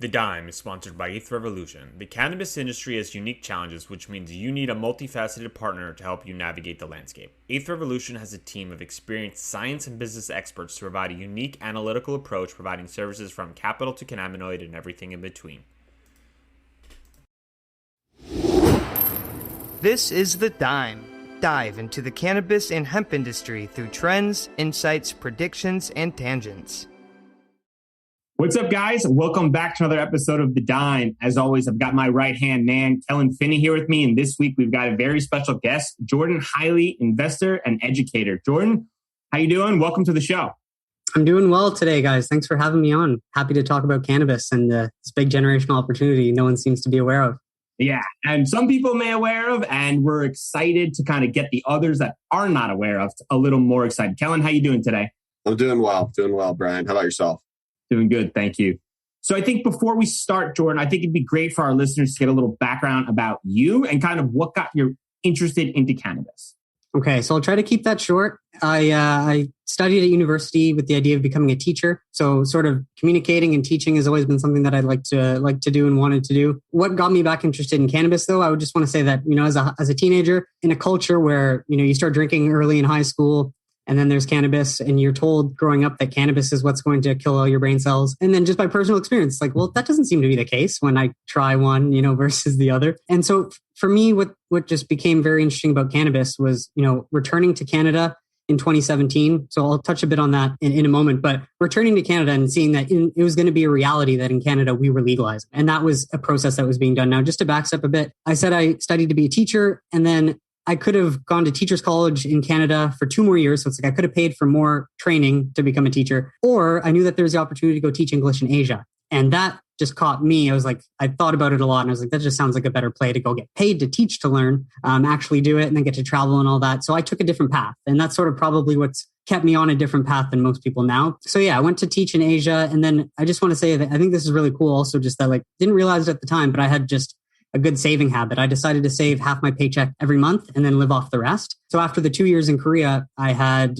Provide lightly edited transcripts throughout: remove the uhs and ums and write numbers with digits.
The Dime is sponsored by Eighth Revolution. The cannabis industry has unique challenges, which means you need a multifaceted partner to help you navigate the landscape. Eighth Revolution has a team of experienced science and business experts to provide a unique analytical approach, providing services from capital to cannabinoid and everything in between. This is The Dime. Dive into the cannabis and hemp industry through trends, insights, predictions, and tangents. What's up, guys? Welcome back to another episode of The Dime. As always, I've got my right-hand man, Kellan here with me. And this week, we've got a very special guest, Jordan Highley, investor and educator. Jordan, how you doing? Welcome to the show. I'm doing well today, guys. Thanks for having me on. Happy to talk about cannabis and this big generational opportunity no one seems to be aware of. Yeah, and some people may aware of, and we're excited to kind of get the others that are not aware of a little more excited. Kellan, how you doing today? I'm doing well, Bryan. How about yourself? Doing good, thank you. So I think before we start, Jordan, I think it'd be great for our listeners to get a little background about you and kind of what got you interested into cannabis. Okay, so I'll try to keep that short. I studied at university with the idea of becoming a teacher. So sort of communicating and teaching has always been something that I'd like to do and wanted to do. What got me back interested in cannabis, though, I would just want to say that, as a teenager in a culture where, you start drinking early in high school, and then there's cannabis, and you're told growing up that cannabis is what's going to kill all your brain cells. And then just by personal experience, like, well, that doesn't seem to be the case when I try one, versus the other. And so for me, what just became very interesting about cannabis was, returning to Canada in 2017. So I'll touch a bit on that in a moment, but returning to Canada and seeing that it was going to be a reality that in Canada we were legalized. And that was a process that was being done. Now, just to backstep a bit, I said I studied to be a teacher, and then I could have gone to teacher's college in Canada for 2 more years. So it's like I could have paid for more training to become a teacher, or I knew that there was the opportunity to go teach English in Asia. And that just caught me. I was like, I thought about it a lot, and I was like, that just sounds like a better play to go get paid to teach, to learn, actually do it, and then get to travel and all that. So I took a different path. And that's sort of probably what's kept me on a different path than most people now. So yeah, I went to teach in Asia. And then I just want to say that I think this is really cool also, just that didn't realize it at the time, but I had just a good saving habit. I decided to save half my paycheck every month and then live off the rest. So after the 2 years in Korea, I had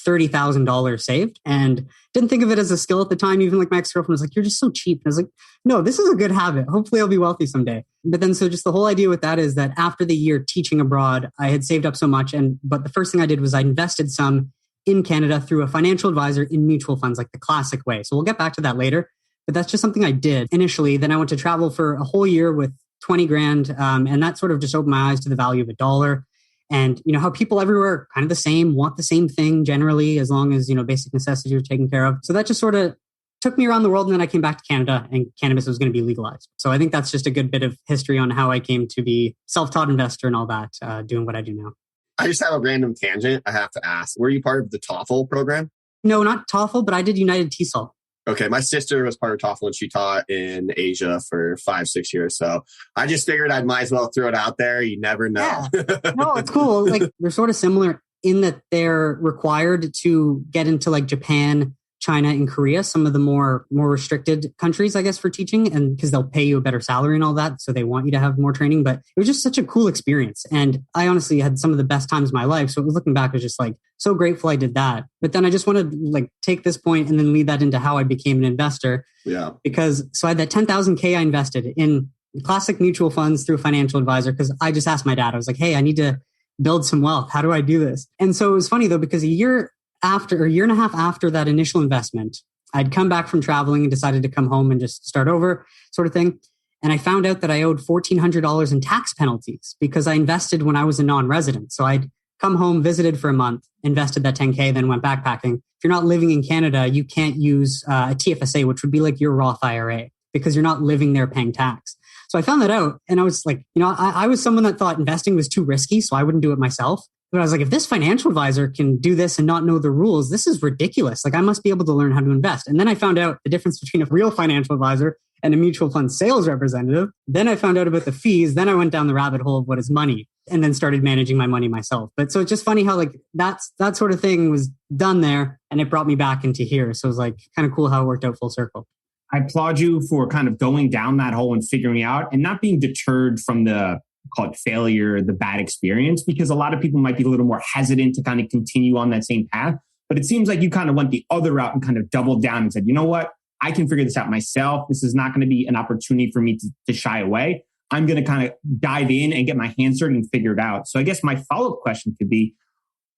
$30,000 saved and didn't think of it as a skill at the time. Even my ex-girlfriend was like, you're just so cheap. And I was like, no, this is a good habit. Hopefully I'll be wealthy someday. But then, so just the whole idea with that is that after the year teaching abroad, I had saved up so much. But the first thing I did was I invested some in Canada through a financial advisor in mutual funds, like the classic way. So we'll get back to that later. But that's just something I did initially. Then I went to travel for a whole year with 20 grand. And that sort of just opened my eyes to the value of $1. And, how people everywhere are kind of the same, want the same thing generally, as long as, basic necessities are taken care of. So that just sort of took me around the world. And then I came back to Canada and cannabis was going to be legalized. So I think that's just a good bit of history on how I came to be self-taught investor and all that, doing what I do now. I just have a random tangent I have to ask. Were you part of the TOEFL program? No, not TOEFL, but I did United TESOL. Okay, my sister was part of TOEFL and she taught in Asia for 5-6 years. So I just figured I might as well throw it out there. You never know. Yeah. No, it's cool. They're sort of similar in that they're required to get into Japan, China, and Korea, some of the more restricted countries, I guess, for teaching, and because they'll pay you a better salary and all that. So they want you to have more training. But it was just such a cool experience. And I honestly had some of the best times of my life. So looking back, I was just so grateful I did that. But then I just want to take this point and then lead that into how I became an investor. Yeah. Because so I had that 10,000K I invested in classic mutual funds through a financial advisor, because I just asked my dad, I was like, hey, I need to build some wealth. How do I do this? And so it was funny though, because a year and a half after that initial investment, I'd come back from traveling and decided to come home and just start over sort of thing. And I found out that I owed $1,400 in tax penalties because I invested when I was a non-resident. So I'd come home, visited for a month, invested that 10K, then went backpacking. If you're not living in Canada, you can't use a TFSA, which would be like your Roth IRA, because you're not living there paying tax. So I found that out. And I was like, I was someone that thought investing was too risky, so I wouldn't do it myself. But I was like, if this financial advisor can do this and not know the rules, this is ridiculous. I must be able to learn how to invest. And then I found out the difference between a real financial advisor and a mutual fund sales representative. Then I found out about the fees. Then I went down the rabbit hole of what is money and then started managing my money myself. But so it's just funny how that sort of thing was done there and it brought me back into here. So it was kind of cool how it worked out full circle. I applaud you for kind of going down that hole and figuring out and not being deterred from the call it failure, the bad experience, because a lot of people might be a little more hesitant to kind of continue on that same path. But it seems like you kind of went the other route and kind of doubled down and said, you know what? I can figure this out myself. This is not going to be an opportunity for me to shy away. I'm going to kind of dive in and get my hands dirty and figure it out. So I guess my follow-up question could be,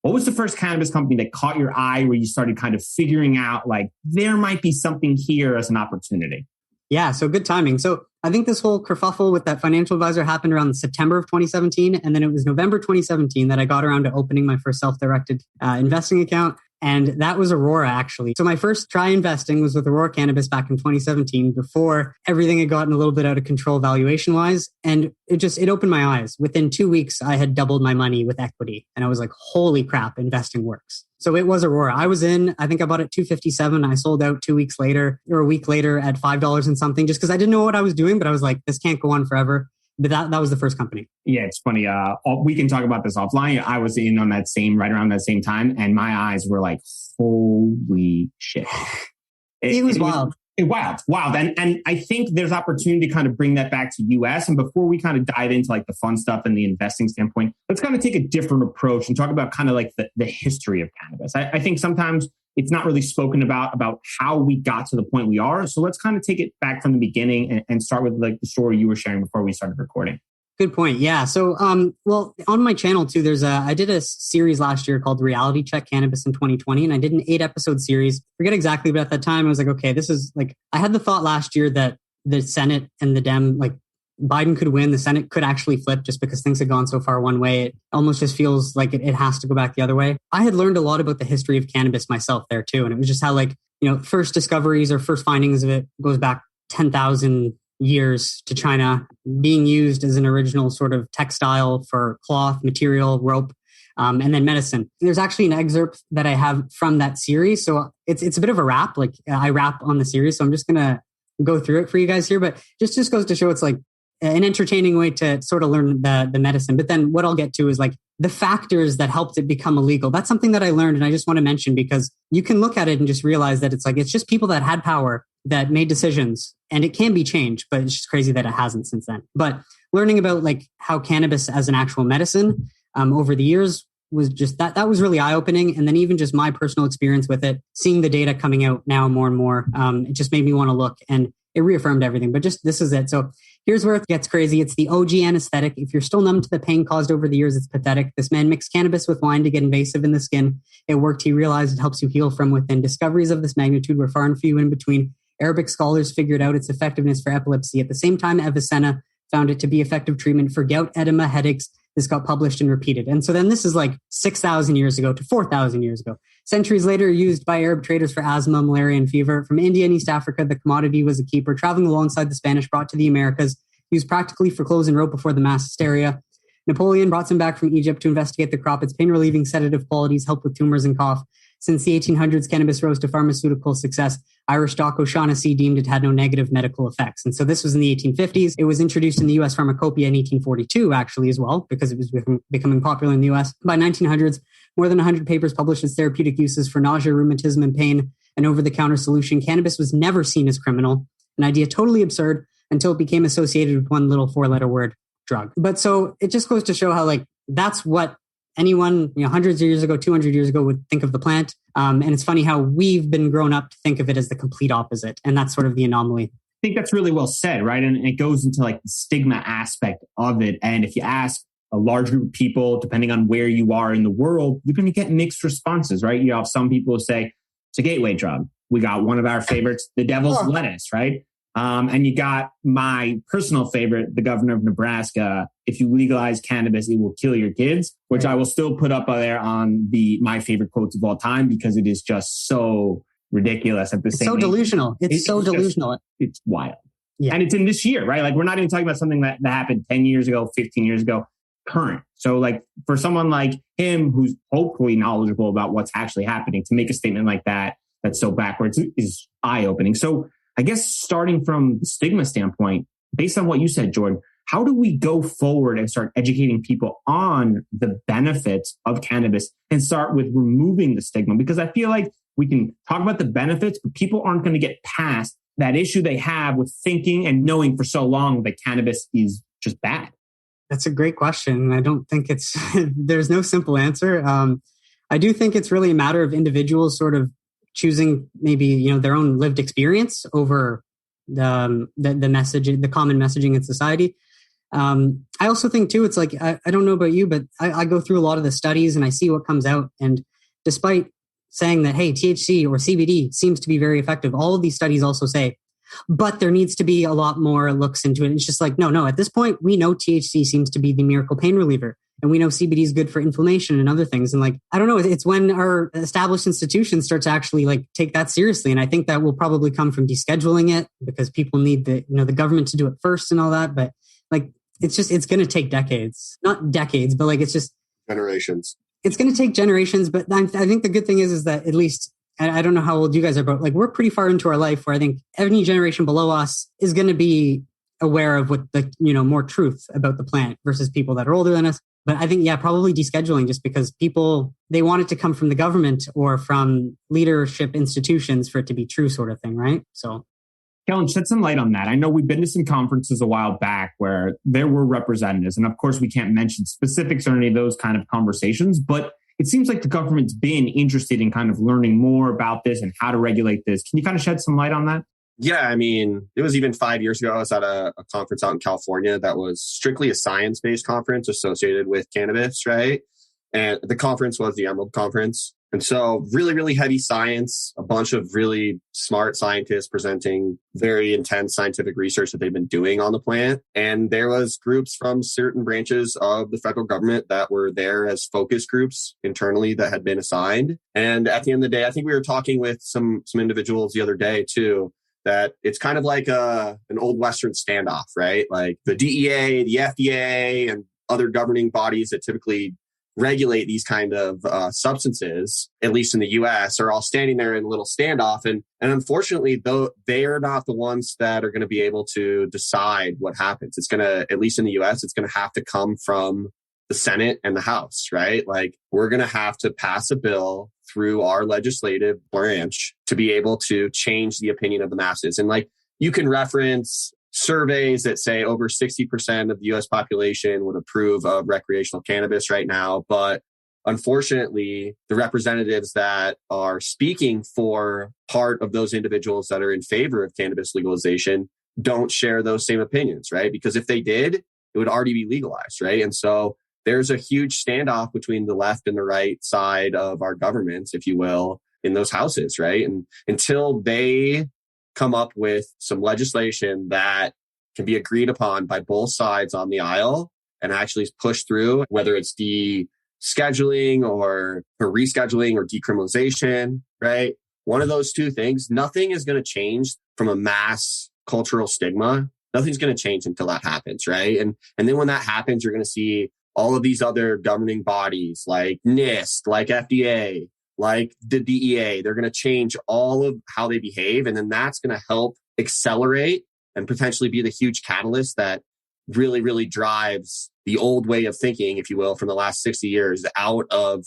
what was the first cannabis company that caught your eye where you started kind of figuring out like there might be something here as an opportunity? Yeah, so good timing. So I think this whole kerfuffle with that financial advisor happened around September of 2017. And then it was November 2017 that I got around to opening my first self-directed investing account. And that was Aurora, actually. So my first try investing was with Aurora Cannabis back in 2017 before everything had gotten a little bit out of control valuation-wise. And it opened my eyes. Within 2 weeks, I had doubled my money with equity. And I was like, holy crap, investing works. So it was Aurora. I was in, I think I bought it $257. I sold out 2 weeks later or a week later at $5 and something just because I didn't know what I was doing, but I was like, this can't go on forever. But that was the first company. Yeah, it's funny. We can talk about this offline. I was in on right around that same time, and my eyes were like, holy shit. It was wild. Wild. And I think there's opportunity to kind of bring that back to US. And before we kind of dive into like the fun stuff and the investing standpoint, let's kind of take a different approach and talk about kind of like the history of cannabis. I think sometimes it's not really spoken about how we got to the point we are. So let's kind of take it back from the beginning and start with like the story you were sharing before we started recording. Good point. Yeah. So, well, on my channel too, I did a series last year called Reality Check Cannabis in 2020, and I did an 8-episode series. Forget exactly, but at that time I was like, okay, this is like, I had the thought last year that the Senate and the Biden could win. The Senate could actually flip just because things had gone so far one way. It almost just feels like it has to go back the other way. I had learned a lot about the history of cannabis myself there too. And it was just how first discoveries or first findings of it goes back 10,000 years to China, being used as an original sort of textile for cloth, material, rope, and then medicine. There's actually an excerpt that I have from that series. So it's a bit of a rap. Like I rap on the series. So I'm just going to go through it for you guys here. But just goes to show it's like an entertaining way to sort of learn the medicine. But then what I'll get to is like the factors that helped it become illegal. That's something that I learned. And I just want to mention because you can look at it and just realize that it's just people that had power that made decisions, and it can be changed, but it's just crazy that it hasn't since then. But learning about like how cannabis as an actual medicine over the years was just that was really eye-opening. And then even just my personal experience with it, seeing the data coming out now more and more, it just made me want to look, and it reaffirmed everything. But just this is it. So here's where it gets crazy. It's the OG anesthetic. If you're still numb to the pain caused over the years, it's pathetic. This man mixed cannabis with wine to get invasive in the skin. It worked. He realized it helps you heal from within. Discoveries of this magnitude were far and few in between. Arabic scholars figured out its effectiveness for epilepsy. At the same time, Avicenna found it to be effective treatment for gout, edema, headaches. This got published and repeated. And so then this is like 6,000 years ago to 4,000 years ago. Centuries later, used by Arab traders for asthma, malaria, and fever. From India and East Africa, the commodity was a keeper. Traveling alongside the Spanish, brought to the Americas, used practically for clothes and rope before the mass hysteria. Napoleon brought some back from Egypt to investigate the crop. Its pain-relieving sedative qualities help with tumors and cough. Since the 1800s, cannabis rose to pharmaceutical success. Irish doc O'Shaughnessy deemed it had no negative medical effects. And so this was in the 1850s. It was introduced in the U.S. pharmacopoeia in 1842, actually, as well, because it was becoming popular in the U.S. By 1900s, more than 100 papers published its therapeutic uses for nausea, rheumatism, and pain. An over-the-counter solution. Cannabis was never seen as criminal, an idea totally absurd until it became associated with one little 4-letter word, drug. But so it just goes to show how that's what anyone, hundreds of years ago, 200 years ago would think of the plant. And it's funny how we've been grown up to think of it as the complete opposite. And that's sort of the anomaly. I think that's really well said, right? And it goes into like the stigma aspect of it. And if you ask a large group of people, depending on where you are in the world, you're going to get mixed responses, right? You have some people who say it's a gateway drug. We got one of our favorites, the devil's lettuce, right? And you got my personal favorite, the governor of Nebraska. If you legalize cannabis, it will kill your kids, which I will still put up there on my favorite quotes of all time because it is just so ridiculous at the same time. It's so delusional. It's so delusional. It's wild. Yeah. And it's in this year, right? Like we're not even talking about something that happened 10 years ago, 15 years ago, current. So like for someone like him, who's hopefully knowledgeable about what's actually happening, to make a statement like that, that's so backwards is eye-opening. So I guess starting from the stigma standpoint, based on what you said, Jordan, how do we go forward and start educating people on the benefits of cannabis and start with removing the stigma? Because I feel like we can talk about the benefits, but people aren't going to get past that issue they have with thinking and knowing for so long that cannabis is just bad. That's a great question. I don't think there's no simple answer. I do think it's really a matter of individuals sort of choosing maybe, their own lived experience over the message, the common messaging in society. I also think too, it's like, I don't know about you, but I go through a lot of the studies and I see what comes out. And despite saying that, hey, THC or CBD seems to be very effective, all of these studies also say, but there needs to be a lot more looks into it. It's just like, no, at this point, we know THC seems to be the miracle pain reliever. And we know CBD is good for inflammation and other things. And like, I don't know, it's when our established institutions start to actually like take that seriously. And I think that will probably come from descheduling it because people need the government to do it first and all that. But like, it's going to take decades, not decades, but like, it's just generations. It's going to take generations. But I think the good thing is that at least, I don't know how old you guys are, but like we're pretty far into our life where I think any generation below us is going to be aware of what more truth about the plant versus people that are older than us. But I think, probably descheduling just because people, they want it to come from the government or from leadership institutions for it to be true sort of thing, right? So, Kellan, shed some light on that. I know we've been to some conferences a while back where there were representatives. And of course, we can't mention specifics or any of those kind of conversations, but it seems like the government's been interested in kind of learning more about this and how to regulate this. Can you kind of shed some light on that? Yeah, I mean, it was even 5 years ago. I was at a conference out in California that was strictly a science-based conference associated with cannabis, right? And the conference was the Emerald Conference. And so really, really heavy science, a bunch of really smart scientists presenting very intense scientific research that they've been doing on the plant. And there was groups from certain branches of the federal government that were there as focus groups internally that had been assigned. And at the end of the day, I think we were talking with some individuals the other day too, that it's kind of like an old Western standoff, right? Like the DEA, the FDA, and other governing bodies that typically regulate these kind of substances, at least in the US, are all standing there in a little standoff. And unfortunately, though, they are not the ones that are going to be able to decide what happens. It's going to, at least in the US, it's going to have to come from the Senate and the House, right? Like we're going to have to pass a bill through our legislative branch to be able to change the opinion of the masses. And like you can reference surveys that say over 60% of the US population would approve of recreational cannabis right now. But unfortunately, the representatives that are speaking for part of those individuals that are in favor of cannabis legalization don't share those same opinions, right? Because if they did, it would already be legalized, right? And so there's a huge standoff between the left and the right side of our governments, if you will, in those houses, right? And until they come up with some legislation that can be agreed upon by both sides on the aisle and actually push through, whether it's scheduling or rescheduling or decriminalization, right? One of those two things, nothing is going to change from a mass cultural stigma. Nothing's going to change until that happens, right? And then when that happens, you're going to see all of these other governing bodies like NIST, like FDA, like the DEA, they're going to change all of how they behave. And then that's going to help accelerate and potentially be the huge catalyst that really, really drives the old way of thinking, if you will, from the last 60 years out of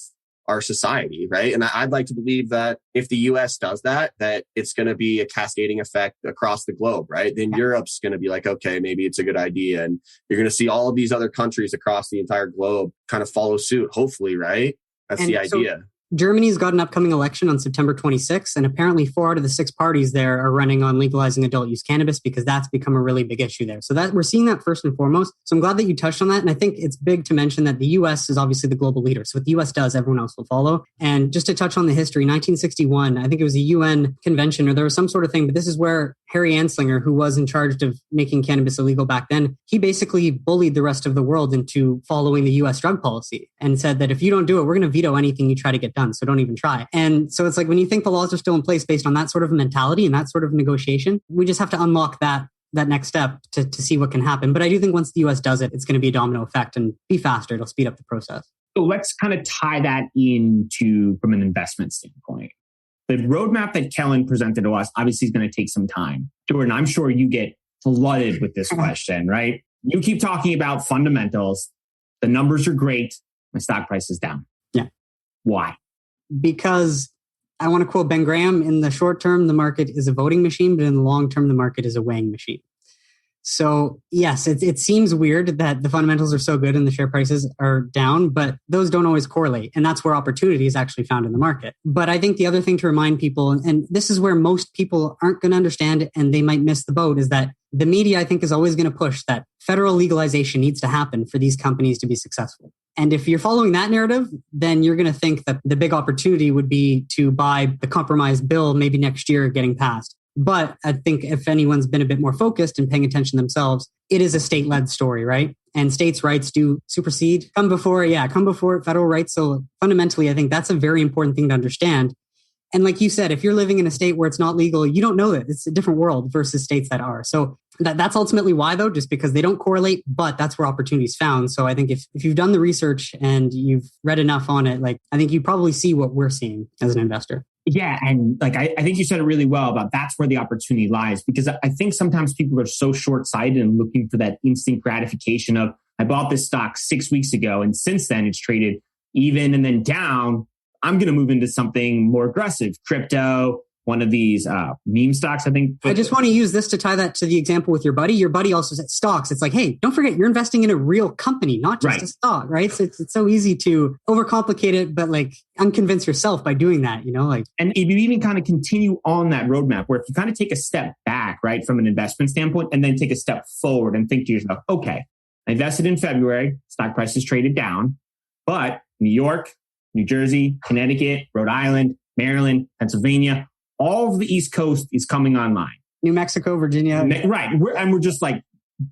our society, right? And I'd like to believe that if the US does that it's going to be a cascading effect across the globe, right? Then Europe's going to be like, okay, maybe it's a good idea. And you're going to see all of these other countries across the entire globe kind of follow suit, hopefully, right? That's the idea. Germany's got an upcoming election on September 26th, and apparently 4 out of the 6 parties there are running on legalizing adult use cannabis because that's become a really big issue there. So that we're seeing that first and foremost. So I'm glad that you touched on that. And I think it's big to mention that the US is obviously the global leader. So what the US does, everyone else will follow. And just to touch on the history, 1961, I think it was a UN convention or there was some sort of thing, but this is where Harry Anslinger, who was in charge of making cannabis illegal back then, he basically bullied the rest of the world into following the US drug policy and said that if you don't do it, we're going to veto anything you try to get done. So don't even try. And so it's like when you think the laws are still in place based on that sort of mentality and that sort of negotiation, we just have to unlock that next step to see what can happen. But I do think once the US does it, it's going to be a domino effect and be faster. It'll speed up the process. So let's kind of tie that into from an investment standpoint. The roadmap that Kellan presented to us obviously is going to take some time. Jordan, I'm sure you get flooded with this question, right? You keep talking about fundamentals. The numbers are great. My stock price is down. Yeah. Why? Because I want to quote Ben Graham, in the short term, the market is a voting machine, but in the long term, the market is a weighing machine. So yes, it seems weird that the fundamentals are so good and the share prices are down, but those don't always correlate. And that's where opportunity is actually found in the market. But I think the other thing to remind people, and this is where most people aren't going to understand it and they might miss the boat, is that the media, I think, is always going to push that federal legalization needs to happen for these companies to be successful. And if you're following that narrative, then you're going to think that the big opportunity would be to buy the compromise bill maybe next year getting passed. But I think if anyone's been a bit more focused and paying attention themselves, it is a state-led story, right? And states' rights do supersede, come before federal rights. So fundamentally, I think that's a very important thing to understand. And like you said, if you're living in a state where it's not legal, you don't know it. It's a different world versus states that are. So that's ultimately why, though, just because they don't correlate, but that's where opportunity is found. So I think if you've done the research and you've read enough on it, like I think you probably see what we're seeing as an investor. Yeah. And like, I think you said it really well about that's where the opportunity lies, because I think sometimes people are so short-sighted and looking for that instant gratification of, I bought this stock 6 weeks ago, and since then it's traded even and then down. I'm going to move into something more aggressive, crypto, one of these meme stocks, I think. I just want to use this to tie that to the example with your buddy. Your buddy also said stocks. It's like, hey, don't forget, you're investing in a real company, not just a stock, right? So it's so easy to overcomplicate it, but like unconvince yourself by doing that, like. And if you even kind of continue on that roadmap, where if you kind of take a step back, right, from an investment standpoint, and then take a step forward and think to yourself, okay, I invested in February, stock price is traded down, but New York, New Jersey, Connecticut, Rhode Island, Maryland, Pennsylvania, all of the East Coast is coming online. New Mexico, Virginia. Right. We're just like,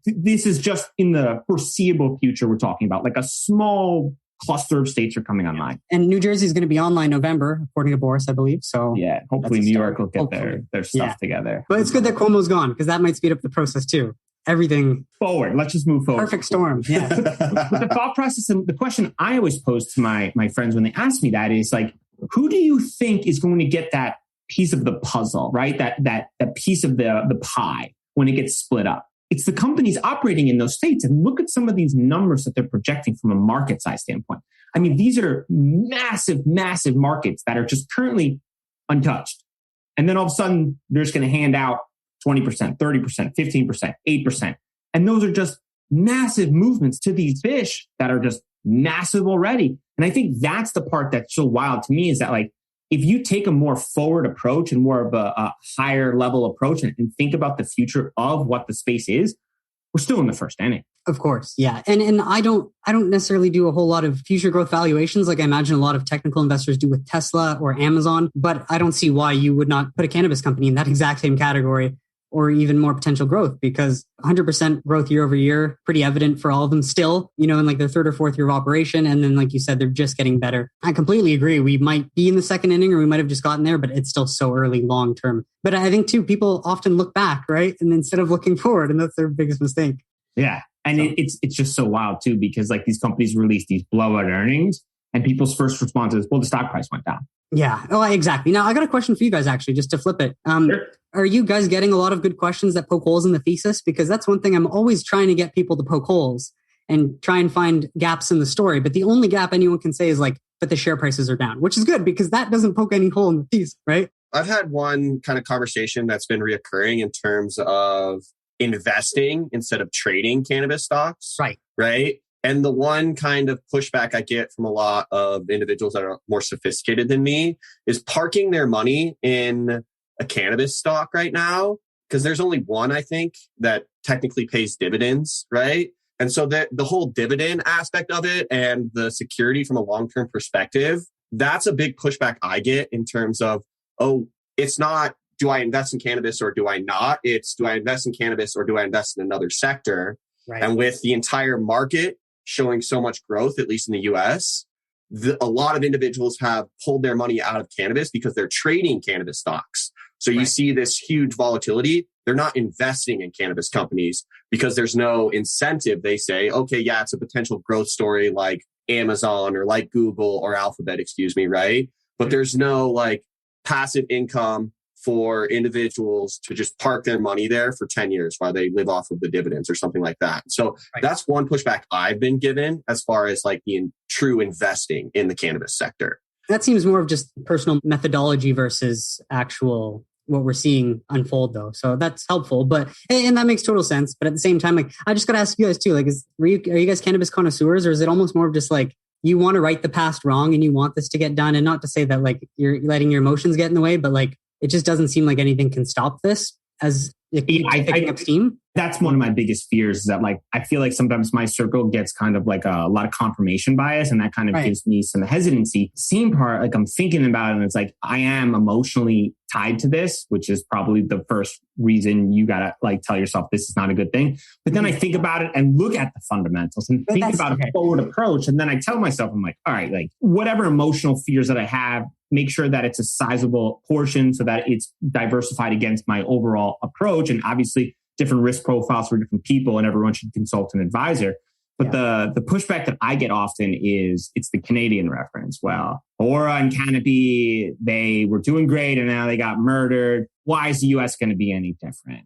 this is just in the foreseeable future we're talking about. Like a small cluster of states are coming online. And New Jersey is going to be online November, according to Boris, I believe. So yeah, hopefully New York will get their stuff together. But it's good that Cuomo's gone, because that might speed up the process too. Everything forward. Let's just move forward. Perfect storm. Yeah. But the thought process and the question I always pose to my friends when they ask me that is like, who do you think is going to get that piece of the puzzle, right? That piece of the pie when it gets split up? It's the companies operating in those states. And look at some of these numbers that they're projecting from a market size standpoint. I mean, these are massive, massive markets that are just currently untouched. And then all of a sudden, they're just going to hand out 20%, 30%, 15%, 8%. And those are just massive movements to these fish that are just massive already. And I think that's the part that's so wild to me, is that like, if you take a more forward approach and more of a higher level approach and think about the future of what the space is, we're still in the first inning. Of course. Yeah. And I don't necessarily do a whole lot of future growth valuations like I imagine a lot of technical investors do with Tesla or Amazon, but I don't see why you would not put a cannabis company in that exact same category or even more potential growth, because 100% growth year over year, pretty evident for all of them still, in like their third or fourth year of operation. And then, like you said, they're just getting better. I completely agree. We might be in the second inning or we might have just gotten there, but it's still so early long term. But I think too, people often look back, right? And instead of looking forward, and that's their biggest mistake. Yeah. And it's just so wild too, because like these companies release these blowout earnings and people's first response is, well, the stock price went down. Yeah. Oh, exactly. Now I got a question for you guys, actually, just to flip it. Sure. Are you guys getting a lot of good questions that poke holes in the thesis? Because that's one thing I'm always trying to get people to poke holes and try and find gaps in the story. But the only gap anyone can say is like, but the share prices are down, which is good because that doesn't poke any hole in the thesis, right? I've had one kind of conversation that's been reoccurring in terms of investing instead of trading cannabis stocks. Right. And the one kind of pushback I get from a lot of individuals that are more sophisticated than me is parking their money in a cannabis stock right now, because there's only one, I think, that technically pays dividends, right? And so the whole dividend aspect of it and the security from a long-term perspective, that's a big pushback I get in terms of, it's not, do I invest in cannabis or do I not? It's, do I invest in cannabis or do I invest in another sector? Right. And with the entire market showing so much growth, at least in the US, a lot of individuals have pulled their money out of cannabis because they're trading cannabis stocks. So you see this huge volatility. They're not investing in cannabis companies because there's no incentive. They say, okay, yeah, it's a potential growth story like Amazon or like Google or Alphabet, right? But there's no like passive income for individuals to just park their money there for 10 years while they live off of the dividends or something like that. So that's one pushback I've been given as far as like the true investing in the cannabis sector. That seems more of just personal methodology versus actual what we're seeing unfold though. So that's helpful, and that makes total sense. But at the same time, like, I just got to ask you guys too, like, are you guys cannabis connoisseurs, or is it almost more of just like, you want to right the past wrong and you want this to get done? And not to say that like you're letting your emotions get in the way, but like, it just doesn't seem like anything can stop this as it keeps picking up steam. That's one of my biggest fears, is that like, I feel like sometimes my circle gets kind of like a lot of confirmation bias, and that kind of gives me some hesitancy. Same part, like I'm thinking about it, and it's like, I am emotionally tied to this, which is probably the first reason you gotta like tell yourself this is not a good thing. But then I think about it and look at the fundamentals and think about a forward approach. And then I tell myself, I'm like, all right, like whatever emotional fears that I have, make sure that it's a sizable portion so that it's diversified against my overall approach. And obviously different risk profiles for different people, and everyone should consult an advisor. But the pushback that I get often is it's the Canadian reference. Well, Aura and Canopy, they were doing great and now they got murdered. Why is the US going to be any different?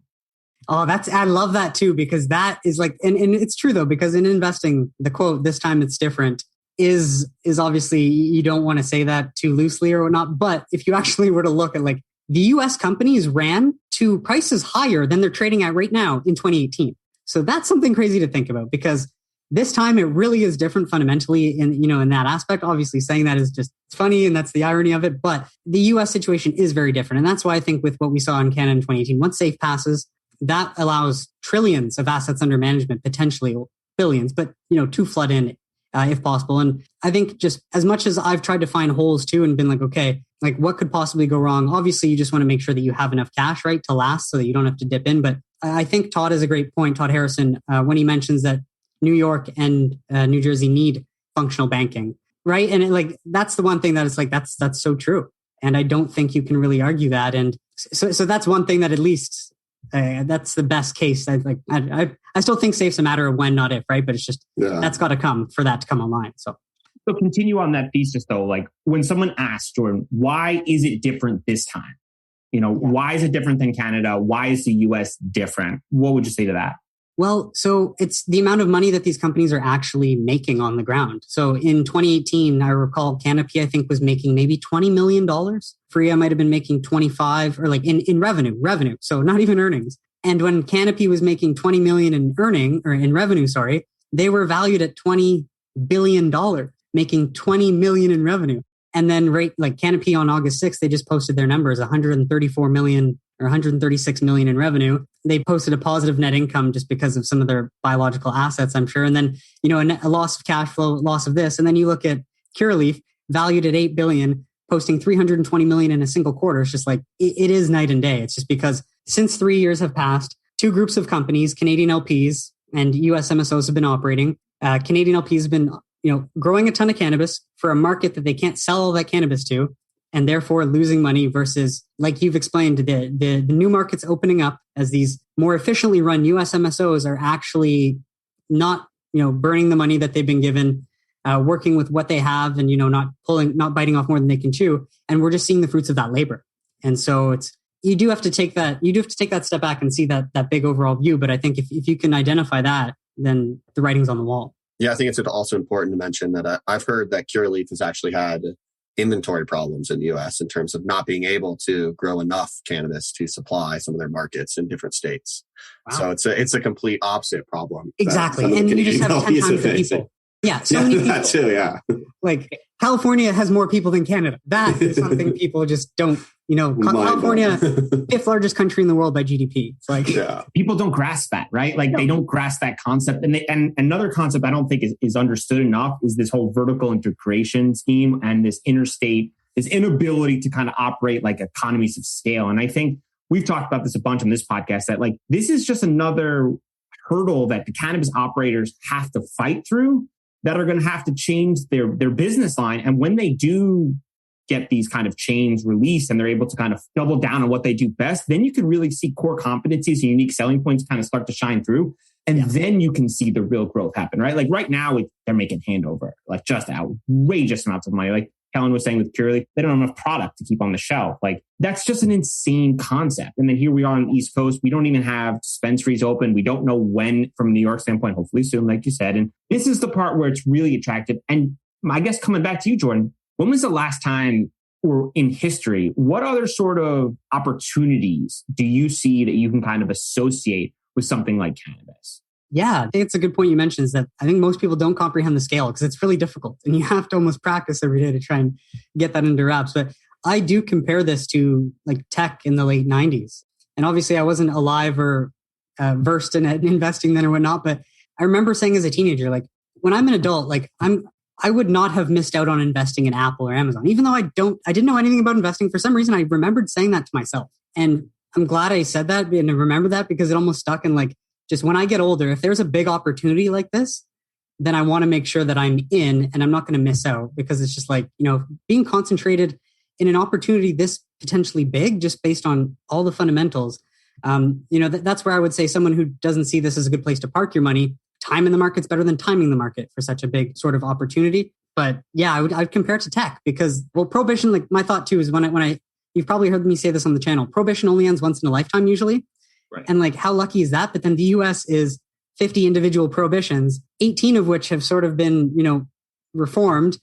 Oh, I love that too, because that is like, and it's true though, because in investing, the quote, "this time it's different," is obviously, you don't want to say that too loosely or whatnot. But if you actually were to look at like, the US companies ran to prices higher than they're trading at right now in 2018. So that's something crazy to think about, because this time it really is different fundamentally in that aspect. Obviously saying that is just funny, and that's the irony of it. But the US situation is very different. And that's why I think with what we saw in Canada in 2018, once SAFE passes, that allows trillions of assets under management, potentially billions, but to flood in if possible. And I think just as much as I've tried to find holes too and been like, okay, like what could possibly go wrong? Obviously, you just want to make sure that you have enough cash, right, to last so that you don't have to dip in. But I think Todd has a great point, Todd Harrison, when he mentions that New York and New Jersey need functional banking, right? And that's the one thing that is like, that's so true. And I don't think you can really argue that. And so that's one thing that at least that's the best case. I still think SAFE's a matter of when, not if, right? But it's just, that's got to come for that to come online. So continue on that thesis though. Like when someone asks, Jordan, why is it different this time? Why is it different than Canada? Why is the US different? What would you say to that? Well, so it's the amount of money that these companies are actually making on the ground. So in 2018, I recall Canopy, I think, was making maybe $20 million. Freya might have been making 25, or like in revenue. So not even earnings. And when Canopy was making 20 million in revenue, they were valued at $20 billion, making 20 million in revenue. And then like Canopy on August 6th, they just posted their numbers, 134 million or 136 million in revenue. They posted a positive net income just because of some of their biological assets, I'm sure. And then, a loss of cash flow, loss of this. And then you look at Curaleaf, valued at 8 billion, posting 320 million in a single quarter. It's just like, it is night and day. It's just because since 3 years have passed, two groups of companies, Canadian LPs and US MSOs have been operating. Canadian LPs have been, growing a ton of cannabis for a market that they can't sell all that cannabis to, and therefore losing money versus, like you've explained, the new markets opening up as these more efficiently run US MSOs are actually not, burning the money that they've been given, working with what they have and, not biting off more than they can chew. And we're just seeing the fruits of that labor. And so you do have to take that step back and see that big overall view. But I think if you can identify that, then the writing's on the wall. Yeah, I think it's also important to mention that I've heard that Curaleaf has actually had inventory problems in the US in terms of not being able to grow enough cannabis to supply some of their markets in different states. Wow. So it's a complete opposite problem. Exactly. And you just have 10 times the people. Yeah, so many people. That too, yeah. Like California has more people than Canada. That is something people just don't, California, fifth largest country in the world by GDP. It's like people don't grasp that, right? Like they don't grasp that concept. And another concept I don't think is understood enough is this whole vertical integration scheme and this inability to kind of operate like economies of scale. And I think we've talked about this a bunch on this podcast, that like this is just another hurdle that the cannabis operators have to fight through, that are going to have to change their business line. And when they do get these kind of chains released and they're able to kind of double down on what they do best, then you can really see core competencies and unique selling points kind of start to shine through. And then you can see the real growth happen, right? Like right now, they're making handover, like just outrageous amounts of money. Like Kellan was saying with Curaleaf, they don't have enough product to keep on the shelf. Like that's just an insane concept. And then here we are on the East Coast. We don't even have dispensaries open. We don't know when, from a New York standpoint, hopefully soon, like you said. And this is the part where it's really attractive. And I guess coming back to you, Jordan, when was the last time or in history, what other sort of opportunities do you see that you can kind of associate with something like cannabis? Yeah, I think it's a good point you mentioned, is that I think most people don't comprehend the scale because it's really difficult and you have to almost practice every day to try and get that under wraps. But I do compare this to like tech in the late 90s. And obviously I wasn't alive or versed in investing then or whatnot, but I remember saying as a teenager, like when I'm an adult, like I would not have missed out on investing in Apple or Amazon, even though I didn't know anything about investing. For some reason, I remembered saying that to myself. And I'm glad I said that and I remember that because it almost stuck. And like, just when I get older, if there's a big opportunity like this, then I want to make sure that I'm in and I'm not going to miss out, because it's just like, being concentrated in an opportunity this potentially big, just based on all the fundamentals. That's where I would say someone who doesn't see this as a good place to park your money, time in the market's better than timing the market for such a big sort of opportunity. But yeah, I'd compare it to tech because, well, prohibition, like my thought too is you've probably heard me say this on the channel, prohibition only ends once in a lifetime usually. Right. And like, how lucky is that? But then the US is 50 individual prohibitions, 18 of which have sort of been, reformed.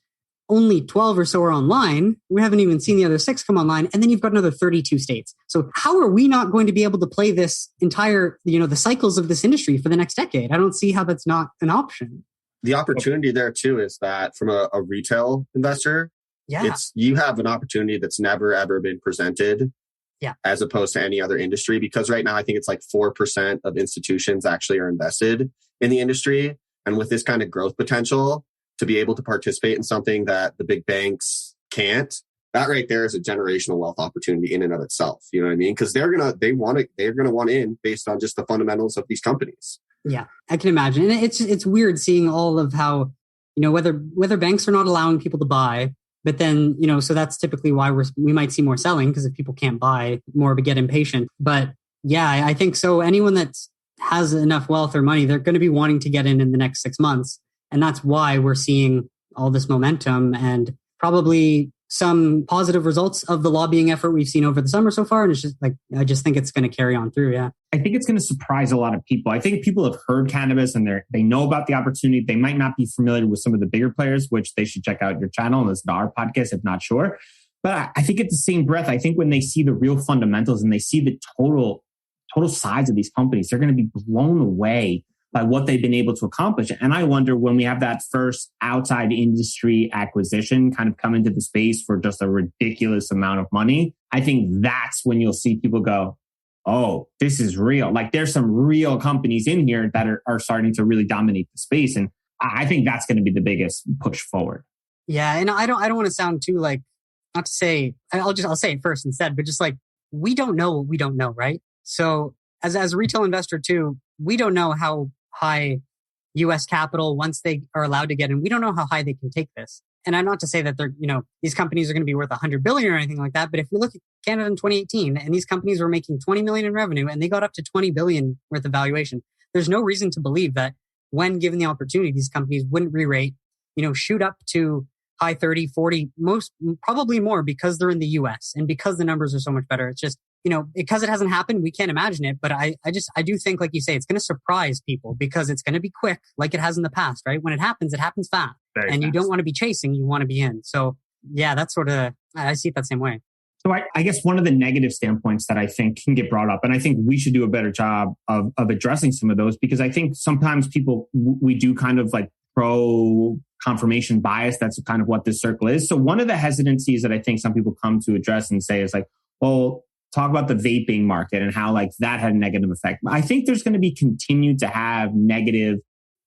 Only 12 or so are online. We haven't even seen the other 6 come online. And then you've got another 32 states. So how are we not going to be able to play this entire, the cycles of this industry for the next decade? I don't see how that's not an option. The opportunity there too is that from a retail investor, you have an opportunity that's never, ever been presented. Yeah. As opposed to any other industry, because right now I think it's like 4% of institutions actually are invested in the industry. And with this kind of growth potential to be able to participate in something that the big banks can't, that right there is a generational wealth opportunity in and of itself. You know what I mean? Because they're going to want in based on just the fundamentals of these companies. Yeah, I can imagine. And it's weird seeing all of how, whether banks are not allowing people to buy. But then, so that's typically why we might see more selling, because if people can't buy, more but get impatient. But yeah, I think so. Anyone that has enough wealth or money, they're going to be wanting to get in the next 6 months. And that's why we're seeing all this momentum and probably some positive results of the lobbying effort we've seen over the summer so far. And it's just like, I just think it's going to carry on through. Yeah. I think it's going to surprise a lot of people. I think people have heard cannabis and they know about the opportunity. They might not be familiar with some of the bigger players, which they should check out your channel and listen to our podcast if not sure. But I think at the same breath, I think when they see the real fundamentals and they see the total size of these companies, they're going to be blown away by what they've been able to accomplish. And I wonder when we have that first outside industry acquisition kind of come into the space for just a ridiculous amount of money, I think that's when you'll see people go, oh, this is real. Like there's some real companies in here that are starting to really dominate the space. And I think that's going to be the biggest push forward. Yeah. And I don't want to sound too like, not to say, I'll say it first instead, but just like, we don't know what we don't know, right? So as a retail investor too, we don't know how high US capital, once they are allowed to get in, we don't know how high they can take this. And I'm not to say that they're, these companies are going to be worth 100 billion or anything like that. But if we look at Canada in 2018 and these companies were making 20 million in revenue and they got up to 20 billion worth of valuation, there's no reason to believe that when given the opportunity, these companies wouldn't re-rate, shoot up to high 30, 40, most probably more because they're in the US and because the numbers are so much better. It's just, because it hasn't happened, we can't imagine it. But I do think, like you say, it's going to surprise people because it's going to be quick, like it has in the past, right? When it happens fast. Very fast. You don't want to be chasing, you want to be in. So yeah, that's sort of, I see it that same way. So I guess one of the negative standpoints that I think can get brought up, and I think we should do a better job of addressing some of those, because I think sometimes we do kind of like pro confirmation bias. That's kind of what this circle is. So one of the hesitancies that I think some people come to address and say is like, well, talk about the vaping market and how like that had a negative effect. I think there's going to be continued to have negative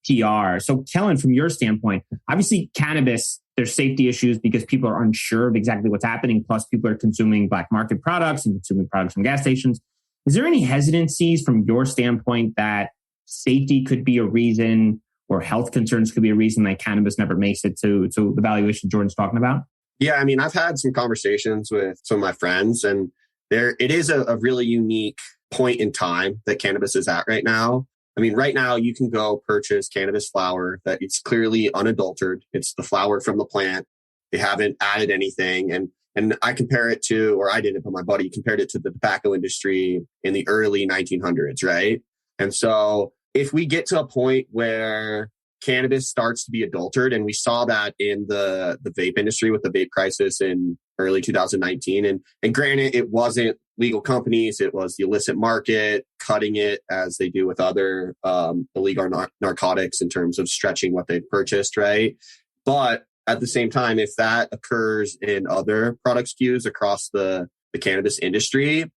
PR. So Kellan, from your standpoint, obviously cannabis, there's safety issues because people are unsure of exactly what's happening. Plus people are consuming black market products and consuming products from gas stations. Is there any hesitancies from your standpoint that safety could be a reason or health concerns could be a reason that cannabis never makes it to the valuation Jordan's talking about? Yeah, I mean, I've had some conversations with some of my friends, and it is a really unique point in time that cannabis is at right now. I mean, right now you can go purchase cannabis flower that it's clearly unadulterated. It's the flower from the plant. They haven't added anything. And I compare it to, or I didn't, but my buddy compared it to the tobacco industry in the early 1900s, right? And so if we get to a point where cannabis starts to be adulterated. And we saw that in the vape industry with the vape crisis in early 2019. And granted, it wasn't legal companies, it was the illicit market cutting it as they do with other illegal narcotics in terms of stretching what they've purchased, right? But at the same time, if that occurs in other product SKUs across the cannabis industry,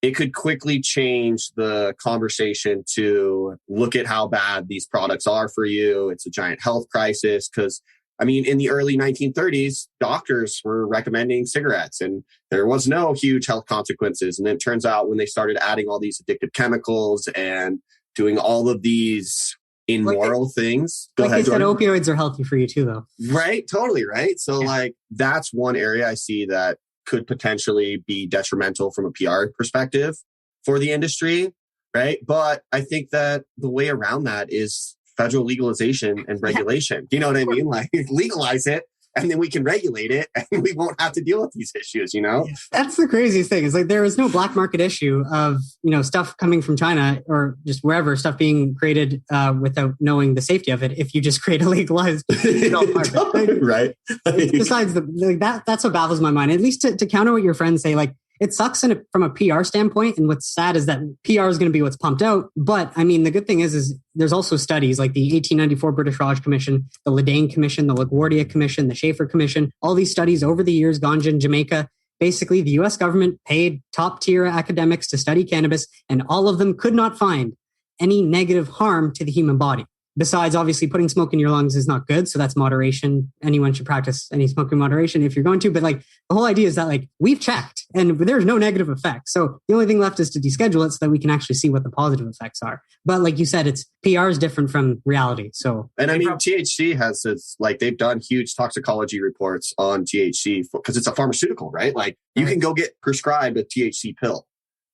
it could quickly change the conversation to look at how bad these products are for you. It's a giant health crisis because, I mean, in the early 1930s, doctors were recommending cigarettes and there was no huge health consequences. And then it turns out when they started adding all these addictive chemicals and doing all of these immoral things. Like I said, opioids are healthy for you too, though. Right. Totally. Right. So like that's one area I see that could potentially be detrimental from a PR perspective for the industry. Right. But I think that the way around that is federal legalization and regulation. You know what I mean? Like legalize it and then we can regulate it and we won't have to deal with these issues, you know? That's the craziest thing. Is like there is no black market issue of, stuff coming from China or just wherever, stuff being created without knowing the safety of it. If you just create a legalized market. Right. Besides that's what baffles my mind. At least to counter what your friends say, like it sucks from a PR standpoint. And what's sad is that PR is going to be what's pumped out. But I mean, the good thing is there's also studies like the 1894 British Raj Commission, the Ledane Commission, the LaGuardia Commission, the Schaefer Commission, all these studies over the years, Ganja and Jamaica. Basically, the US government paid top tier academics to study cannabis, and all of them could not find any negative harm to the human body. Besides, obviously, putting smoke in your lungs is not good. So that's moderation. Anyone should practice any smoking moderation if you're going to. But like the whole idea is that like we've checked and there's no negative effects. So the only thing left is to deschedule it so that we can actually see what the positive effects are. But like you said, PR is different from reality. So, and I mean, THC has this, like they've done huge toxicology reports on THC because it's a pharmaceutical, right? Like you can go get prescribed a THC pill,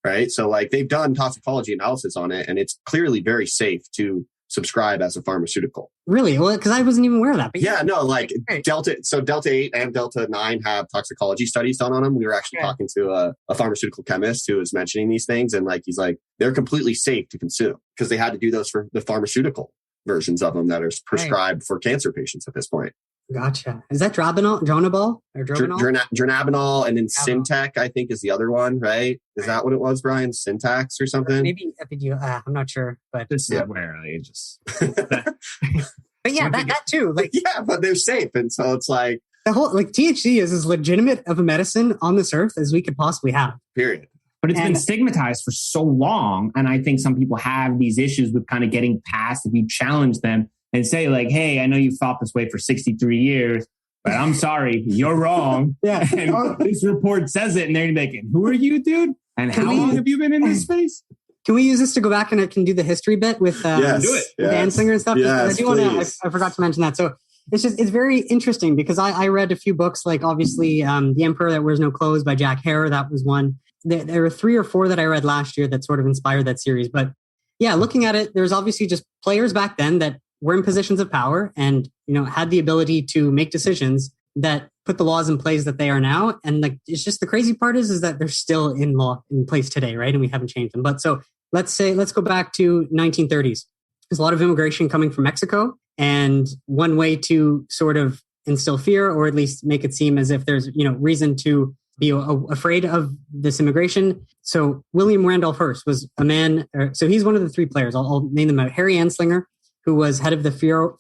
right? So like they've done toxicology analysis on it and it's clearly very safe to subscribe as a pharmaceutical. Really? Well, because I wasn't even aware of that. But yeah, no, like Delta 8 and Delta 9 have toxicology studies done on them. We were actually talking to a pharmaceutical chemist who was mentioning these things. And like, he's like, they're completely safe to consume because they had to do those for the pharmaceutical versions of them that are prescribed for cancer patients at this point. Gotcha. Is that Dronabol or Dronabinol, and then Syntec, I think, is the other one, right? Is that what it was, Bryan? Syntax or something? Maybe I'm not sure, but but yeah, that too. Like, yeah, but they're safe, and so it's like the whole like THC is as legitimate of a medicine on this earth as we could possibly have. Period. But it's been stigmatized for so long, and I think some people have these issues with kind of getting past if you challenge them. And say like, hey, I know you fought this way for 63 years, but I'm sorry, you're wrong. Yeah. And this report says it. And they're like, who are you, dude? And how long have you been in this space? Can we use this to go back and I can do the history bit with Anslinger and stuff? Yes, I forgot to mention that. So it's very interesting because I read a few books, like obviously The Emperor That Wears No Clothes by Jack Hare. That was one. There were 3 or 4 that I read last year that sort of inspired that series. But yeah, looking at it, there's obviously just players back then that were in positions of power and, had the ability to make decisions that put the laws in place that they are now. And like, it's just the crazy part is that they're still in place today, right? And we haven't changed them. But so let's go back to 1930s. There's a lot of immigration coming from Mexico. And one way to sort of instill fear, or at least make it seem as if there's, reason to be afraid of this immigration. So William Randolph Hearst was a man. So he's one of the 3 players. I'll name them out. Harry Anslinger, who was head of the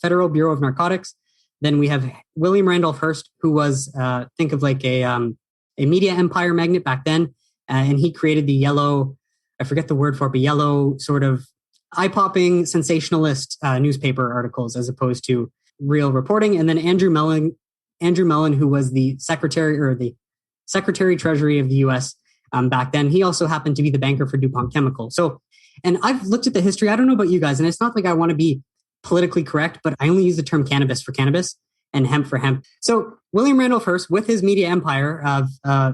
Federal Bureau of Narcotics. Then we have William Randolph Hearst, who was, think of like a media empire magnate back then. And he created the yellow, I forget the word for it, but yellow sort of eye-popping sensationalist newspaper articles as opposed to real reporting. And then Andrew Mellon, who was the Secretary Treasury of the US back then. He also happened to be the banker for DuPont Chemical. So, and I've looked at the history. I don't know about you guys, and it's not like I want to be politically correct, but I only use the term cannabis for cannabis and hemp for hemp. So William Randolph Hearst, with his media empire of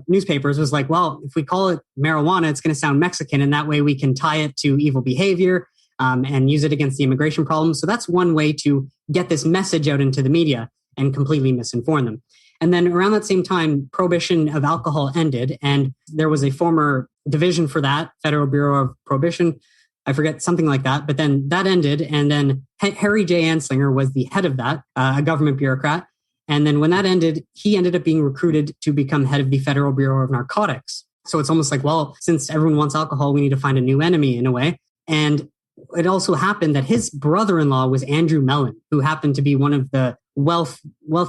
newspapers, was like, well, if we call it marijuana, it's going to sound Mexican, and that way we can tie it to evil behavior and use it against the immigration problem. So that's one way to get this message out into the media and completely misinform them. And then around that same time, prohibition of alcohol ended, and there was a former division for that, Federal Bureau of Prohibition, I forget, something like that. But then that ended. And then Harry J. Anslinger was the head of that, a government bureaucrat. And then when that ended, he ended up being recruited to become head of the Federal Bureau of Narcotics. So it's almost like, well, since everyone wants alcohol, we need to find a new enemy in a way. And it also happened that his brother-in-law was Andrew Mellon, who happened to be one of the wealth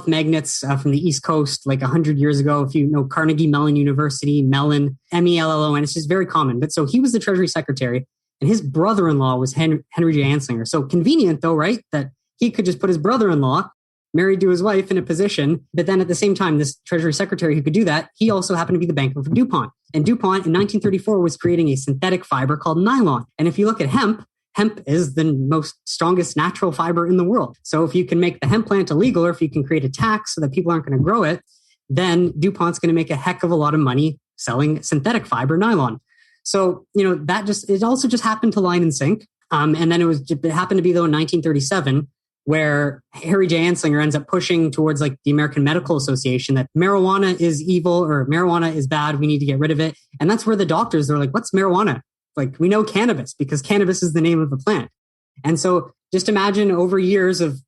magnates from the East Coast, like 100 years ago. If you know Carnegie Mellon University, Mellon, Mellon, it's just very common. But so he was the Treasury Secretary, and his brother-in-law was Henry J. Anslinger. So convenient, though, right? That he could just put his brother-in-law married to his wife in a position. But then at the same time, this Treasury Secretary who could do that, he also happened to be the banker for DuPont. And DuPont in 1934 was creating a synthetic fiber called nylon. And if you look at hemp is the most strongest natural fiber in the world. So if you can make the hemp plant illegal, or if you can create a tax so that people aren't going to grow it, then DuPont's going to make a heck of a lot of money selling synthetic fiber nylon. So, it also just happened to line in sync. And then it happened to be though in 1937, where Harry J. Anslinger ends up pushing towards like the American Medical Association that marijuana is evil or marijuana is bad. We need to get rid of it. And that's where the doctors, they're like, what's marijuana? Like, we know cannabis because cannabis is the name of the plant. And so just imagine over years of,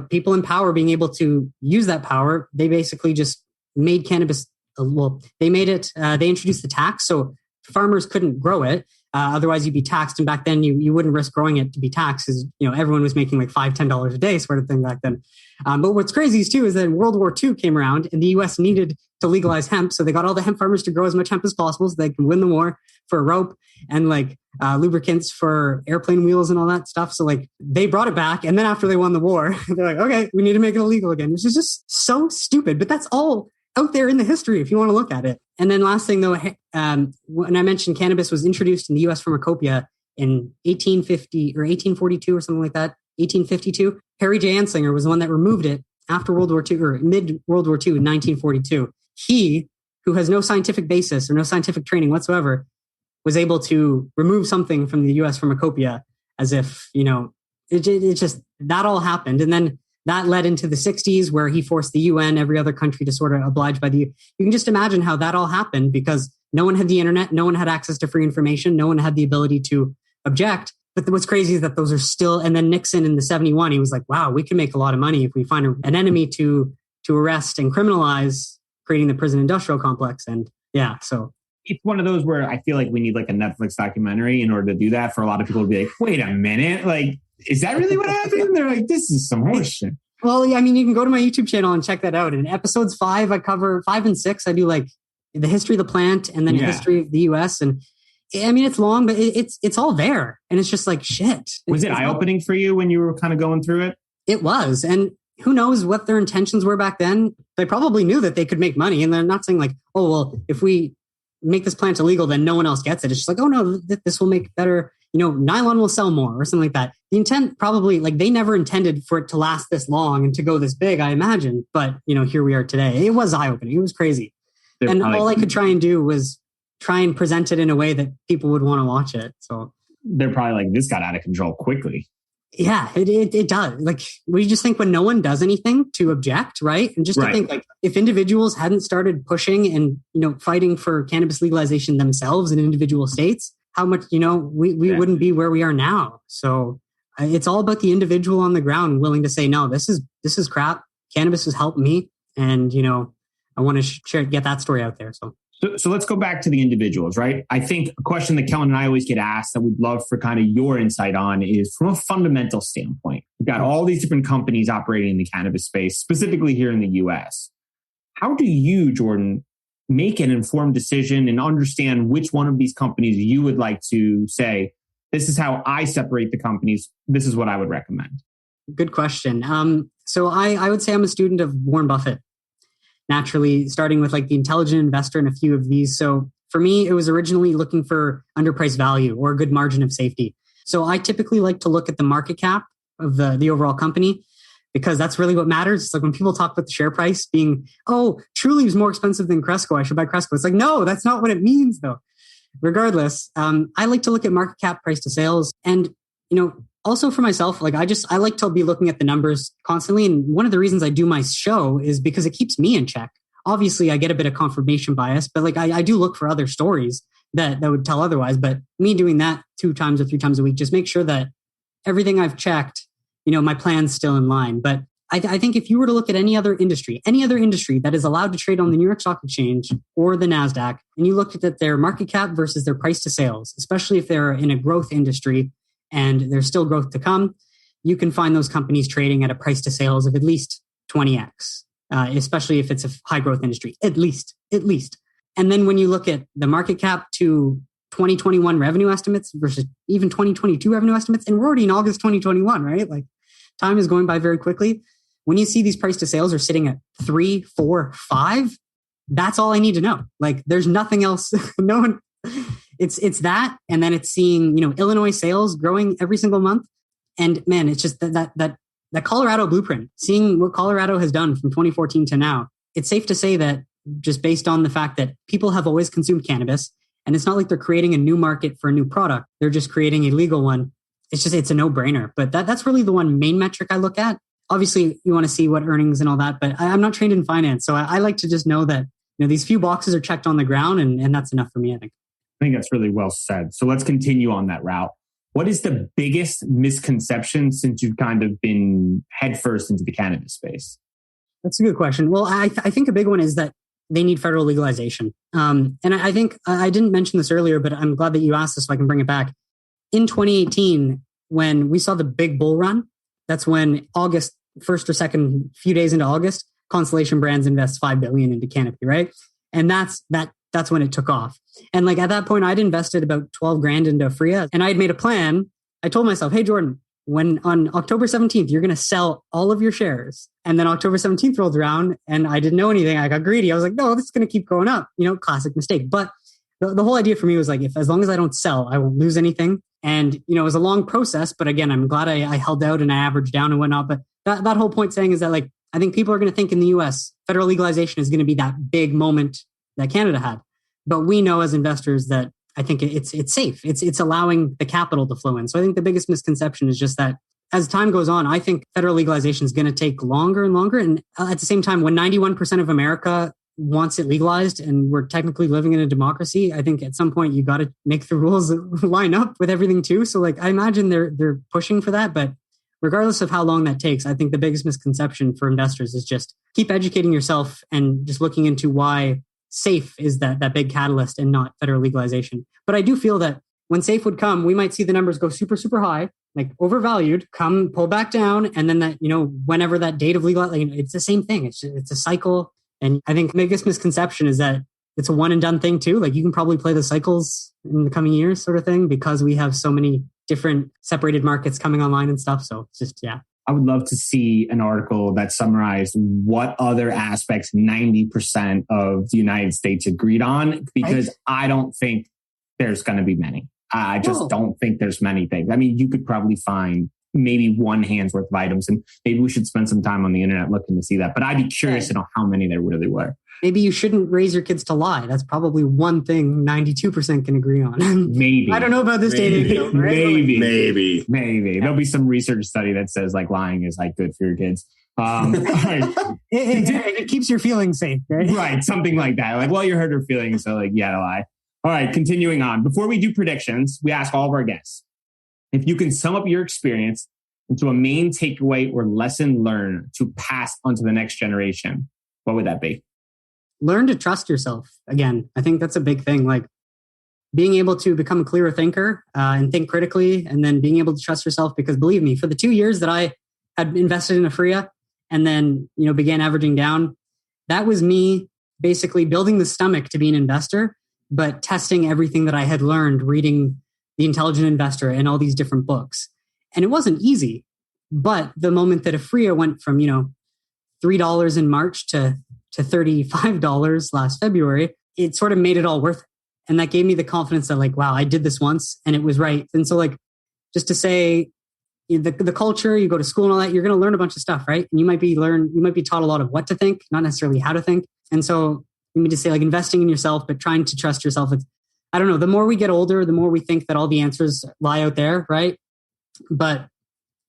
people in power being able to use that power, they basically just made cannabis. They introduced the tax. So farmers couldn't grow it. Otherwise you'd be taxed. And back then you wouldn't risk growing it to be taxed because, everyone was making like $5, $10 a day sort of thing back then. But what's crazy is that World War II came around and the US needed to legalize hemp. So they got all the hemp farmers to grow as much hemp as possible so they can win the war for rope and like lubricants for airplane wheels and all that stuff. So like they brought it back. And then after they won the war, they're like, okay, we need to make it illegal again, which is just so stupid. But that's all out there in the history if you want to look at it. And then last thing though, when I mentioned cannabis was introduced in the US pharmacopoeia in 1850 or 1842 or something like that, 1852, Harry J. Anslinger was the one that removed it after World War II or mid World War II in 1942. He, who has no scientific basis or no scientific training whatsoever, was able to remove something from the US pharmacopoeia as if, it just, that all happened. And then that led into the 60s where he forced the UN, every other country to sort of oblige by you can just imagine how that all happened because no one had the internet, no one had access to free information, no one had the ability to object. But what's crazy is that those are still, and then Nixon in the 71, he was like, wow, we can make a lot of money if we find an enemy to arrest and criminalize, creating the prison industrial complex. And yeah, so it's one of those where I feel like we need like a Netflix documentary in order to do that for a lot of people to be like, wait a minute, like, is that really what happened? They're like, this is some horse shit. Well, yeah, I mean, you can go to my YouTube channel and check that out. In episodes 5, I cover 5 and 6. I do like the history of the plant and then history of the US. And I mean, it's long, but it's all there. And it's just like, shit. Was it eye-opening for you when you were kind of going through it? It was. And who knows what their intentions were back then. They probably knew that they could make money. And they're not saying like, oh, well, if we make this plant illegal, then no one else gets it. It's just like, oh no, this will make better, nylon will sell more or something like that. The intent probably, like, they never intended for it to last this long and to go this big, I imagine. But, here we are today. It was eye-opening. It was crazy. And all I could try and do was try and present it in a way that people would want to watch it. So they're probably like, this got out of control quickly. Yeah, it does. Like, we just think when no one does anything to object, right? And just to think like if individuals hadn't started pushing and, fighting for cannabis legalization themselves in individual states, how much, we wouldn't be where we are now. So it's all about the individual on the ground willing to say, no, this is crap. Cannabis has helped me. And, I want to get that story out there. So let's go back to the individuals, right? I think a question that Kellan and I always get asked that we'd love for kind of your insight on is from a fundamental standpoint. We've got all these different companies operating in the cannabis space, specifically here in the US. How do you, Jordan, make an informed decision and understand which one of these companies you would like to say, this is how I separate the companies. This is what I would recommend. Good question. So I would say I'm a student of Warren Buffett. Naturally, starting with like the intelligent investor and a few of these. So for me, it was originally looking for underpriced value or a good margin of safety. So I typically like to look at the market cap of the overall company because that's really what matters. It's like when people talk about the share price being, oh, Trulieve is more expensive than Cresco, I should buy Cresco. It's like, no, that's not what it means though. Regardless, I like to look at market cap, price to sales. And, also for myself, like I like to be looking at the numbers constantly. And one of the reasons I do my show is because it keeps me in check. Obviously, I get a bit of confirmation bias, but like I do look for other stories that would tell otherwise. But me doing that 2 times or 3 times a week, just make sure that everything I've checked, my plan's still in line. But I think if you were to look at any other industry that is allowed to trade on the New York Stock Exchange or the NASDAQ, and you looked at their market cap versus their price to sales, especially if they're in a growth industry and there's still growth to come, you can find those companies trading at a price to sales of at least 20x, especially if it's a high growth industry, at least. And then when you look at the market cap to 2021 revenue estimates versus even 2022 revenue estimates, and we're already in August 2021, right? Like time is going by very quickly. When you see these price to sales are sitting at 3, 4, 5, that's all I need to know. Like there's nothing else. No one, it's that. And then it's seeing, Illinois sales growing every single month. And man, it's just that Colorado blueprint, seeing what Colorado has done from 2014 to now. It's safe to say that just based on the fact that people have always consumed cannabis, and it's not like they're creating a new market for a new product. They're just creating a legal one. It's a no-brainer. But that's really the one main metric I look at. Obviously, you want to see what earnings and all that, but I'm not trained in finance. So I like to just know that these few boxes are checked on the ground, and that's enough for me, I think. I think that's really well said. So let's continue on that route. What is the biggest misconception since you've kind of been headfirst into the cannabis space? That's a good question. Well, I think a big one is that they need federal legalization. And I think I didn't mention this earlier, but I'm glad that you asked this so I can bring it back. In 2018, when we saw the big bull run, that's when August 1st or 2nd, few days into August, Constellation Brands invests $5 billion into Canopy, right? And that's when it took off. And like at that point, I'd invested about 12 grand into Afria, and I had made a plan. I told myself, hey, Jordan, when on October 17th, you're going to sell all of your shares. And then October 17th rolled around and I didn't know anything. I got greedy. I was like, no, this is going to keep going up, classic mistake. But the whole idea for me was like, as long as I don't sell, I won't lose anything. And, it was a long process, but again, I'm glad I held out and I averaged down and whatnot. But that whole point saying is that like, I think people are going to think in the US, federal legalization is going to be that big moment that Canada had. But we know as investors that I think it's safe. It's allowing the capital to flow in. So I think the biggest misconception is just that as time goes on, I think federal legalization is going to take longer and longer. And at the same time, when 91% of America wants it legalized and we're technically living in a democracy, I think at some point you got to make the rules line up with everything too. So like, I imagine they're pushing for that, but regardless of how long that takes, I think the biggest misconception for investors is just keep educating yourself and just looking into why SAFE is that big catalyst and not federal legalization. But I do feel that when SAFE would come, we might see the numbers go super, super high, like overvalued, come pull back down. And then that, whenever that date of legal, it's the same thing. It's a cycle. And I think the biggest misconception is that it's a one and done thing too. Like you can probably play the cycles in the coming years sort of thing because we have so many different separated markets coming online and stuff. So it's just, yeah. I would love to see an article that summarized what other aspects 90% of the United States agreed on, because right. I don't think there's going to be many. I just don't think there's many things. I mean, you could probably find maybe one hand's worth of items, and maybe we should spend some time on the internet looking to see that. But I'd be curious to know how many there really were. Maybe you shouldn't raise your kids to lie. That's probably one thing 92% can agree on. Maybe. I don't know about this data. Right? Maybe. Yeah. There'll be some research study that says like lying is like good for your kids. All right. it keeps your feelings safe, right? Right. Something like that. Like, well, you hurt her feelings, so like, yeah, to lie. All right. Continuing on. Before we do predictions, we ask all of our guests, if you can sum up your experience into a main takeaway or lesson learned to pass on to the next generation, what would that be? Learn to trust yourself. Again, I think that's a big thing. Like being able to become a clearer thinker and think critically, and then being able to trust yourself. Because believe me, for the 2 years that I had invested in Afria and then began averaging down, that was me basically building the stomach to be an investor, but testing everything that I had learned reading The Intelligent Investor and all these different books. And it wasn't easy. But the moment that Afria went from $3 in March to $35 last February, it sort of made it all worth it. And that gave me the confidence that like, wow, I did this once and it was right. And so like, just to say the culture, you go to school and all that, you're going to learn a bunch of stuff, right? And you might be taught a lot of what to think, not necessarily how to think. And so you mean to say like investing in yourself, but trying to trust yourself. I don't know, the more we get older, the more we think that all the answers lie out there, right? But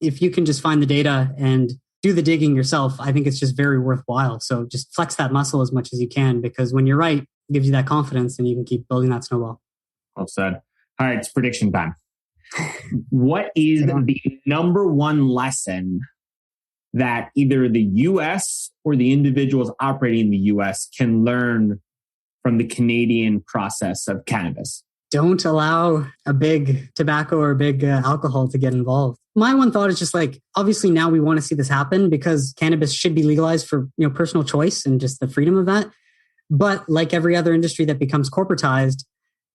if you can just find the data and do the digging yourself, I think it's just very worthwhile. So just flex that muscle as much as you can, because when you're right, it gives you that confidence and you can keep building that snowball. Well said. All right, it's prediction time. What is the number one lesson that either the U.S. or the individuals operating in the U.S. can learn from the Canadian process of cannabis? Don't allow a big tobacco or big alcohol to get involved. My one thought is just like, obviously now we want to see this happen because cannabis should be legalized for personal choice and just the freedom of that. But like every other industry that becomes corporatized,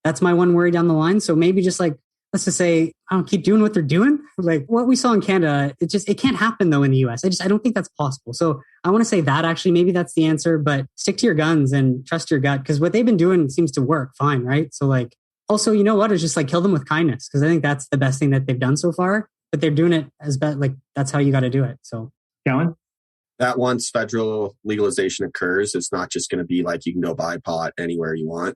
that's my one worry down the line. So maybe just like, let's just say, I don't keep doing what they're doing. Like what we saw in Canada, it can't happen though in the US. I don't think that's possible. So I want to say that actually, maybe that's the answer, but stick to your guns and trust your gut because what they've been doing seems to work fine, right? So like, also, you know what? It's just like kill them with kindness because I think that's the best thing that they've done so far. But they're doing it as best, like that's how you got to do it. So, Kellan? That once federal legalization occurs, it's not just going to be like you can go buy pot anywhere you want,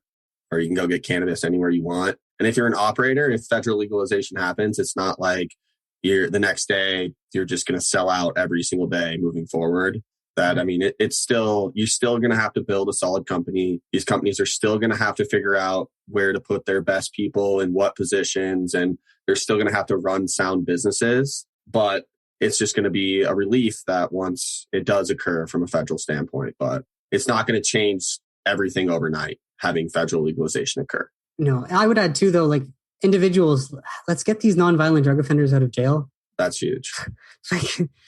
or you can go get cannabis anywhere you want. And if you're an operator, if federal legalization happens, it's not like the next day you're just going to sell out every single day moving forward. It's still, you're still going to have to build a solid company. These companies are still going to have to figure out where to put their best people in what positions, and they're still going to have to run sound businesses. But it's just going to be a relief that once it does occur from a federal standpoint, but it's not going to change everything overnight, having federal legalization occur. No, I would add too, though, like individuals, let's get these nonviolent drug offenders out of jail. That's huge.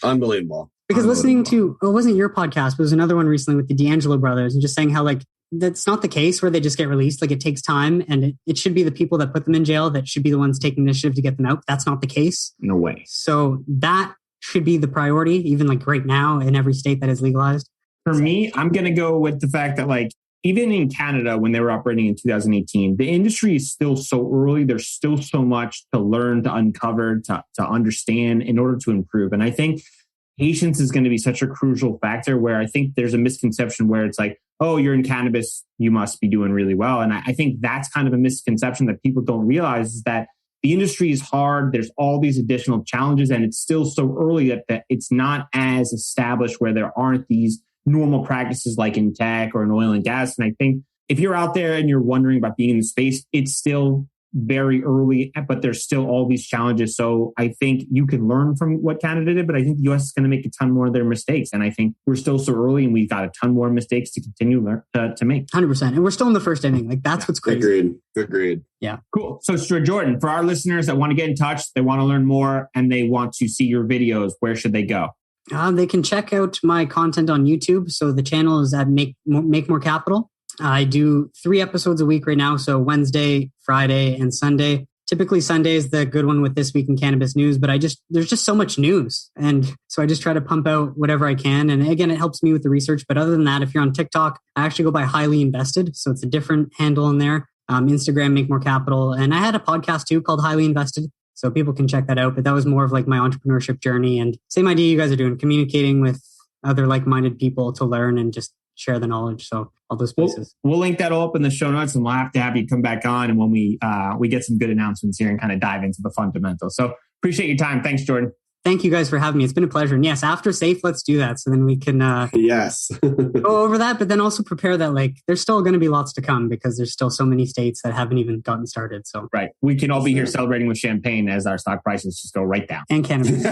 Unbelievable. Because listening to, it wasn't your podcast, but it was another one recently with the D'Angelo brothers and just saying how like, that's not the case where they just get released. Like it takes time and it should be the people that put them in jail that should be the ones taking initiative to get them out. That's not the case. No way. So that should be the priority, even like right now in every state that is legalized. For me, I'm going to go with the fact that like, even in Canada, when they were operating in 2018, the industry is still so early. There's still so much to learn, to uncover, to understand in order to improve. And I think patience is going to be such a crucial factor where I think there's a misconception where it's like, oh, you're in cannabis, you must be doing really well. And I think that's kind of a misconception that people don't realize is that the industry is hard. There's all these additional challenges and it's still so early that it's not as established where there aren't these normal practices like in tech or in oil and gas. And I think if you're out there and you're wondering about being in the space, it's still very early, but there's still all these challenges. So I think you can learn from what Canada did, but I think the US is going to make a ton more of their mistakes. And I think we're still so early and we've got a ton more mistakes to continue to make. 100%. And we're still in the first inning. Like that's what's crazy. Agreed. Yeah. Cool. So Jordan, for our listeners that want to get in touch, they want to learn more and they want to see your videos, where should they go? They can check out my content on YouTube. So the channel is at Make More Capital. I do 3 episodes a week right now. So Wednesday, Friday, and Sunday. Typically Sunday is the good one with This Week in Cannabis News, but there's just so much news. And so I just try to pump out whatever I can. And again, it helps me with the research. But other than that, if you're on TikTok, I actually go by Highly Invested. So it's a different handle in there. Instagram, Make More Capital. And I had a podcast too called Highly Invested. So people can check that out. But that was more of like my entrepreneurship journey and same idea you guys are doing, communicating with other like-minded people to learn and just share the knowledge. So all those places. We'll link that all up in the show notes and we'll have to have you come back on and when we get some good announcements here and kind of dive into the fundamentals. So appreciate your time. Thanks, Jordan. Thank you guys for having me. It's been a pleasure. And yes, after SAFE, let's do that. So then we can yes go over that, but then also prepare that like there's still going to be lots to come because there's still so many states that haven't even gotten started. So right. We can all be here celebrating with champagne as our stock prices just go right down. And cannabis.